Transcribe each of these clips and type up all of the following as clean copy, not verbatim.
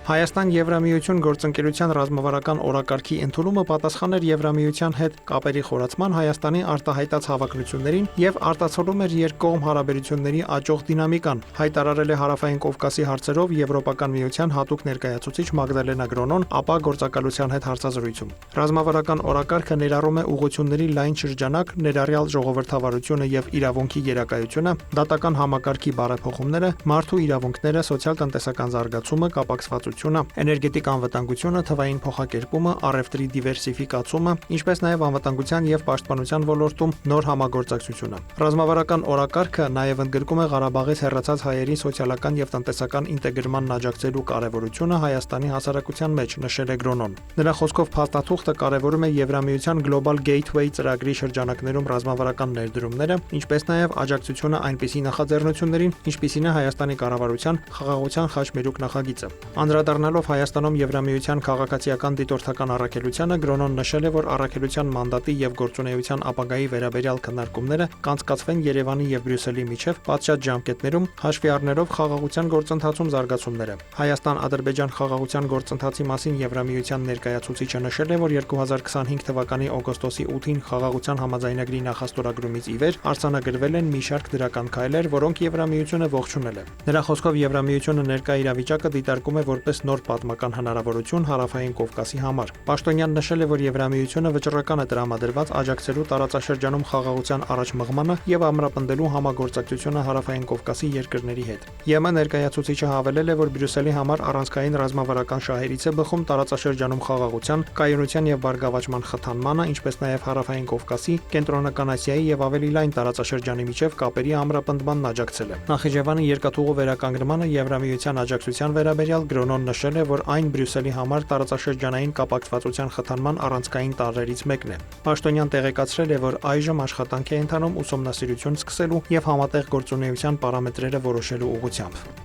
Հայաստան-Եվրամիություն գործընկերության ռազմավարական օրակարգի ընդունումը պատասխան էր Եվրամիության հետ կապերի խորացման Հայաստանի արտահայտած հավակնություններին եւ արտացոլում էր երկկողմ հարաբերությունների աճող դինամիկան, հայտարարել է Հարավային Կովկասի հարցերով Եվրոպական միության հատուկ ներկայացուցիչ Մագդալենա Գրոնոն ԱՊԱ գործակալության հետ հարցազրույցում։ Ռազմավարական օրակարգը ներառում է ուղղությունների լայն շրջանակ, ներառյալ ժողովրդավարությունը եւ իրավունքի գերակայությունը, դատական համակարգի բարեփոխումները, մարդու իրավունքները, սոցիալ-տնտեսական զարգացումը, կապակցվածությունը, էներգետիկ անվտանգությունը, թվային փոխակերպումը, առևտրի դիվերսիֆիկացումը, ինչպես նաև անվտանգության եւ պաշտպանության ոլորտում նոր համագործակցությունը։ Ռազմավարական օրակարգը նաև ընդգրկում է Ղարաբաղից հեռացած հայերի սոցիալական եւ տնտեսական ինտեգրմանն աջակցելու կարեւորությունը Հայաստանի հասարակության մեջ, նշել է Գրոնոն։ Նրա խոսքով փաստաթուղթը կարևորում է Եվրամիության Global Gateway ծրագրի շրջանակներում ռազմավարական ներդրումները, ինչպես նաև աջակցությունը այնպիսի նախաձեռնություններին, ինչպիսին է Հայաստանի կառավարության խաղաղության խաչմերուկ նախագիծը։ Անդրադառնալով Հայաստանում Եվրամիության քաղաքացիական դիտորդական առաքելությանը, Գրոնոն նշել է, որ առաքելության մանդատի եւ գործունեության ապագայի վերաբերյալ քննարկումները կանցկացվեն Երևանի եւ Բրյուսելի միջև պատշաճ ժամկետներում, հաշվի առնելով խաղաղության գործընթացում զարգացումները։ Հայաստան-Ադրբեջան խաղաղության գործընթացի մասին Եվրամիության ներկայացուցիչը նշել է, որ 2025 թվականի օգոստոսի 8-ին խաղաղության համաձայնագրի նախաստորագրումից ի վեր արձանագրվել են մի շարք դրական քայլեր, որոնք Եվրամիությունը ողջունել է։ Նրա խոսքով Եվրամիությունը ներկա իրավիճակը դիտարկում է որպես նոր պատմական հնարավորություն Հարավային Կովկասի համար։ Պաշտոնյան նշել է, որ Եվրամիությունը վճռական է տրամադրված աջակցելու տարածաշրջանում խաղաղության առաջմղմանը եւ ամրապնդելու համագործակցությունը Հարավային Կովկասի երկրների հետ։ ԵՄ ներկայացուցիչը հավելել է, որ Բրյուսելի համար առանցքային ռազմավարական շահերից է բխում տարածաշրջանում խաղաղության, կայունության եւ բարգավաճման խթանմանը, ինչպես նաեւ Հարավային Կովկասի, Կենտրոնական Ասիայի եւ ավելի լայն տարածաշրջանի միջև կապերի ամրապնդմանն աջակցելը։ Նախիջևանի երկաթուղու վերականգնմանը Եվրամիության աջակցության վերաբերյալ Գրոնոն նշել է, որ այն Բրյուսելի համար տարածաշրջանային կապակցվածության խթանման առանցքային տարրերից մեկն է։ Պաշտոնյան տեղեկացրել է, որ այժմ աշխատանք է ընթանում ուսումնասիրություն սկսելու եւ համատեղ գործունեության պարամետրերը որոշելու ուղղությամբ։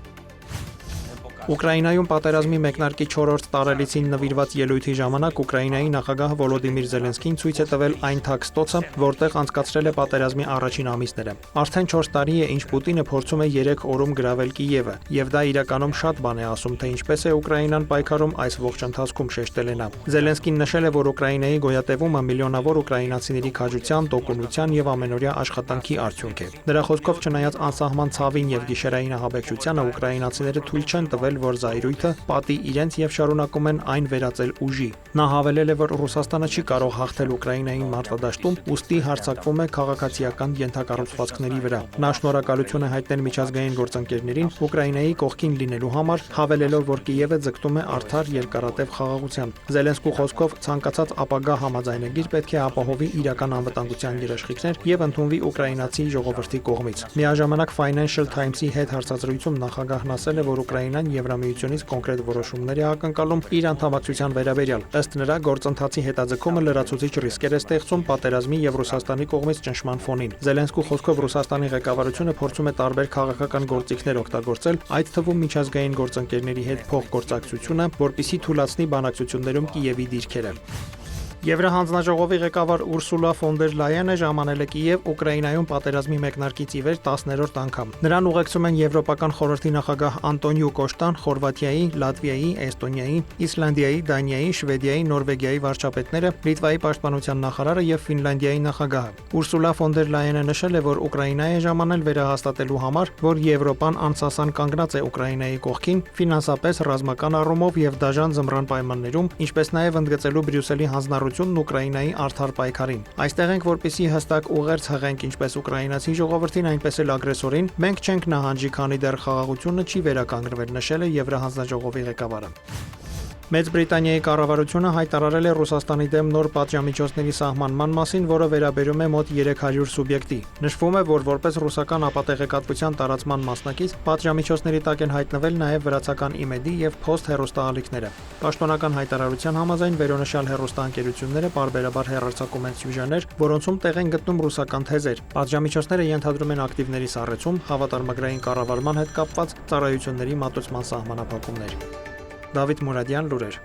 Ուկրաինայում պատերազմի մեկնարկի 4-րդ տարելիցին նվիրված ելույթի ժամանակ Ուկրաինայի նախագահ Վոլոդիմիր Զելենսկին ցույց է տվել այն թաքստոցը, որտեղ անցկացրել է պատերազմի առաջին ամիսները։ Արդեն 4 տարի է, ինչ Պուտինը փորձում է 3 օրում գրավել Կիևը, եւ դա իրականում շատ բան է ասում, թե ինչպես է Ուկրաինան պայքարում այս ողջ ընթացքում, շեշտել է նա։ Զելենսկին նշել է, որ Ուկրաինայի գոյատևումը միլիոնավոր ուկրաինացիների քաջության, տոկունության եւ ամենօրյա աշխատանքի արդյունք է։ Նրա խոսքով, չնայած անսահման ցավին եւ գիշերային ահաբեկչությանը, ուկրաինացիները թույլ չեն տվել, որ զայրույթը պատի իրենց եւ շարունակում են այն վերածել ուժի։ Նա հավելել է, որ Ռուսաստանը չի կարող հաղթել Ուկրաինային մարտադաշտում, ուստի հարձակվում է քաղաքացիական ենթակառուցվածքների վրա։ Նա շնորհակալություն է հայտնել միջազգային գործընկերներին Ուկրաինայի կողքին լինելու համար, հավելելով, որ Կիևը ձգտում է արդար երկարատև խաղաղության։ Զելենսկու խոսքով ցանկացած ապագա համաձայնագիր պետք է ապահովի իրական անվտանգության երաշխիքներ եւ ընդունվի ուկրաինացի ժողովրդի կողմից։ Միաժամանակ Financial Times-ի հետ հարցազրույցում նախագահն ասել է, որ Ուկրաինան Եվրամիությունից կոնկրետ որոշումներ է ակնկալում իր անդամակցության վերաբերյալ։ Ըստ նրա, գործընթացի հետաձգումը լրացուցիչ ռիսկեր է ստեղծում պատերազմի եւ Ռուսաստանի կողմից ճնշման ֆոնին։ Զելենսկու խոսքով Ռուսաստանի ղեկավարությունը փորձում է տարբեր քաղաքական գործիքներ օգտագործել, այդ թվում միջազգային գործընկերների հետ փոխգործակցությունը, որպիսի թույլատնի բանակցություններում Կիևի դիրքերը։ Եվրահանձնաժողովի ղեկավար Ուրսուլա ֆոն դեր Լայենը ժամանել է Կիև Ուկրաինայում պատերազմի մեկնարկից ի վեր 10-րդ անգամ։ Նրան ուղեկցում են Եվրոպական խորհրդի նախագահ Անտոնիո Կոշտան, Խորվաթիայի, Լատվիայի, Էստոնիայի, Իսլանդիայի, Դանիայի, Շվեդիայի, Նորվեգիայի վարչապետները, Լիտվայի պաշտպանության նախարարը եւ Ֆինլանդիայի նախագահը։ Ուրսուլա ֆոն դեր Լայենը նշել է, որ Ուկրաինայի է ժամանել վերահաստատելու համար, որ Եվրոպան անսասան կանգնած է Ուկրաինայի կողքին, ֆինանսապես, ռազմական առումով եւ դաժան զմռան պայմաններում, ինչպես նաեւ ընդգծելու Բրյուսելի հանձնառությունն Ուկրաինայի արդար պայքարին։ Այստեղ ենք, որպեսզի հստակ ուղերձ հղենք ինչպես ուկրաինացի ժողովրդին, այնպես էլ ագրեսորին։ Մենք չենք նահանջի, քանի դեռ խաղաղությունը չի վերականգնվել, նշել է Եվրահանձնաժողովի ղեկավարը։ Մեծ Բրիտանիայի կառավարությունը հայտարարել է Ռուսաստանի դեմ նոր պատժամիջոցների սահմանման մասին, որը վերաբերում է մոտ 300 սուբյեկտի։ Նշվում է, որ որպես ռուսական ապատեղեկատվության տարածման մասնակից պատժամիջոցների տակ են հայտնվել նաև վրացական ԻՄԵԴ-ի եւ Post հեռուստաալիքները։ Պաշտոնական հայտարարության համաձայն վերոնշյալ հեռուստաընկերությունները պարբերաբար հեռարձակում են սյուժեներ, որոնցում տեղ են գտնում ռուսական թեզեր։ Պատժամիջոցները ենթադրում են ակտիվների սառեցում, հավատարմագրային կառավարման հետ կապված ծառայությունների մատուցման սահմանափակումներ։ Դավիթ Մուրադյան, լուրեր։